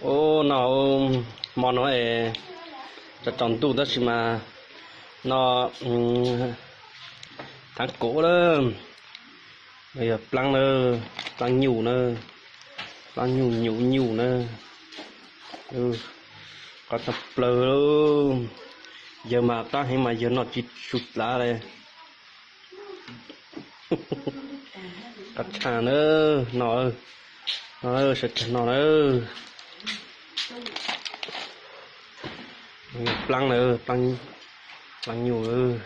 ô nó món nó ấy cho tròn tủ đó chứ mà nó tháng cổ đó bây giờ plăng nữa plăng nhủ nữa plăng nhủ nữa có tập lờ luôn giờ mà ta hay mà giờ nó chỉ sụt lá đây cắt chả nữa nó sẽ nó nữa plăng nữa plăng nhủ nữa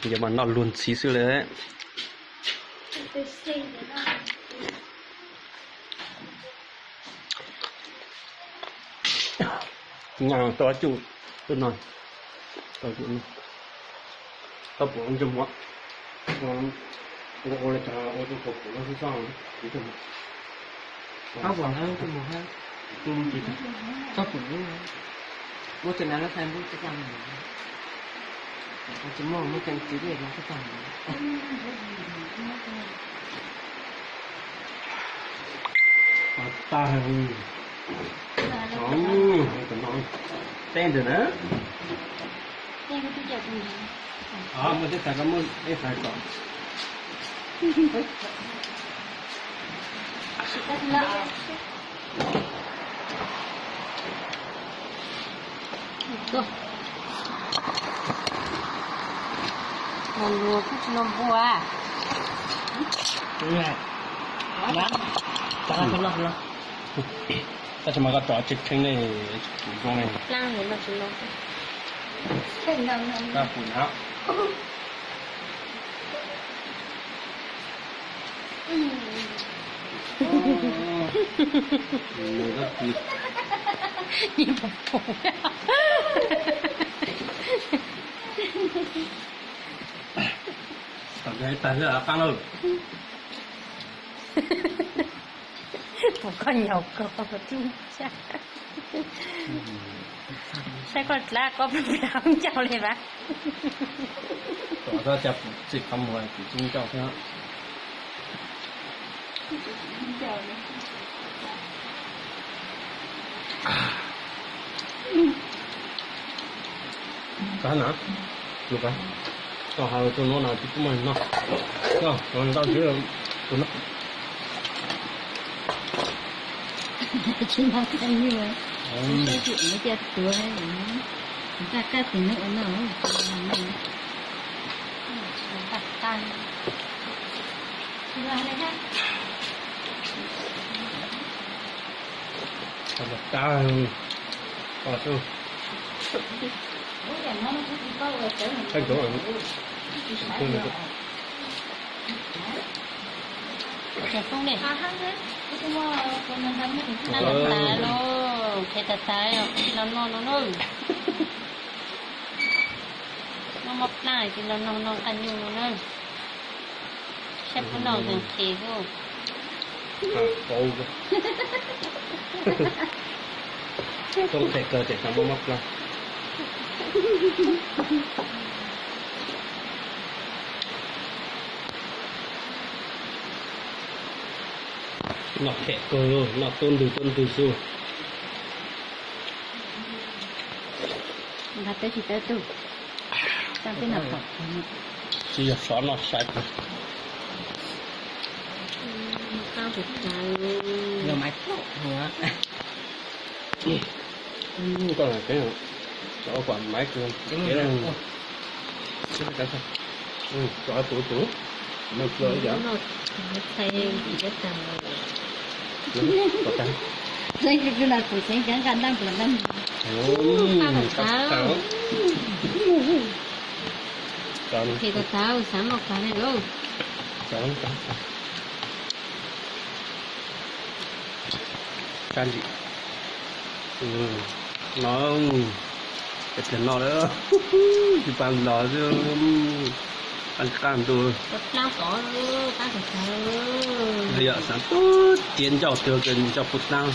giờ mà nó luôn xí xíu đấy nhà to chủ tôi nói to chủ này tập của ông chồng quá我来讲，我就做那是啥？为什么？他晚上怎么还？记得。他不用。我在那看不知道呢。我怎么没跟几个人不讲呢？大很。怎么？站着呢？站着就叫什么？啊，我在这个门那块搞。Còn lúa cũng chỉ làm bùa à? Đúng rồi. Đó. Chắc là không lo. Ta chỉ mà có trò chích trên này con này. Lang thì nó chỉ làm. Ta phụ não. Rất tuyệt. Nhìn bọc phủ Cảm thấy tay rất là căng rồi. Một con nhỏ cò chung cha. Sao con lá có bị không chào này bà? Tỏ ra chập dịch không ngoài chỉ chung chào thế. Cái nào? Được rồi. Còn hai tụi nó nào thì cũng mình nó. Rồi, còn tao chứ tụi nó. Chúng ta cái như vậy. Cái chuyện nó chết tuổi hay chúng ta cắt thì nó đặt tay. Rồi này ha. Còn một ta còn chưa anh chỗ rồi không để nó đặt tay luôn cái đặt tay nó mọc lại thì nó ăn nhiều nữa xếp nó thằng khí luôn câu không thể cơ thể nó mọc ra nó thể cơ nó tôn từ xưa đặt tới thì tới tu sang cái nào khỏi chỉ là xóa nó sạch cao thì dài nhiều máy tốt nữa còn là cái chỗ quản máy cơ cái này cái sao chỗ tủ một lưỡi vậy nó thay rất là có căng đây cái là của sáng trắng gan đang của đang táo thì có táo sáng một cái này đâu can gì nó cái tiền nó nữa thì bằng nó chứ ăn can tôi lao có ta phải thở bây giờ sáng tốt tiến cho tiêu gần cho phút nào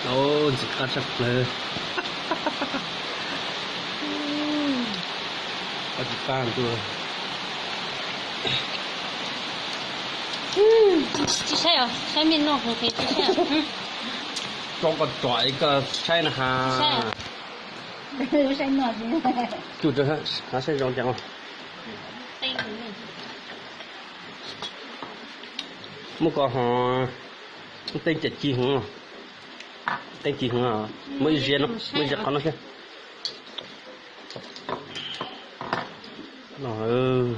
nó chỉ cắt chặtเลยcó chỉ can tôi chị xe à xe miền nọ không thấy chị xe à trong còn tỏi cái sai nè ha xe nọ gì chủ được hả hả sai rong chẳng tay này mua có họ tên chật chi hả tên chi hả mới riêng nó mới giặt con nó kia rồi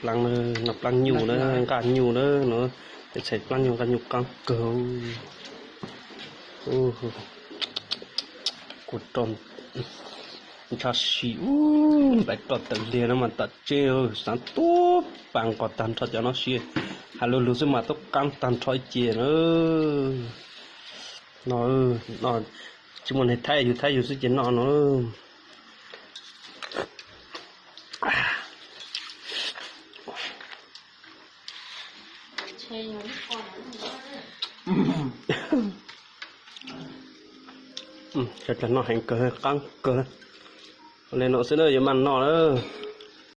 nạp lăng nhiều nữa cả nhiều nữa nó sẽ lăng nhiều càng cầu cột tròn cha xíu bạch tròn tự liền nó mà tật treo sáng tốt bằng cọt tàn cho nó xia hà lô lô xem mà tốt căng tàn thoi chè nó chỉ muốn hết thay dù sự chuyện nó chơi nó chắc chắn nó hành cờ căng cờ lên nó sẽ nơi mà nó nữa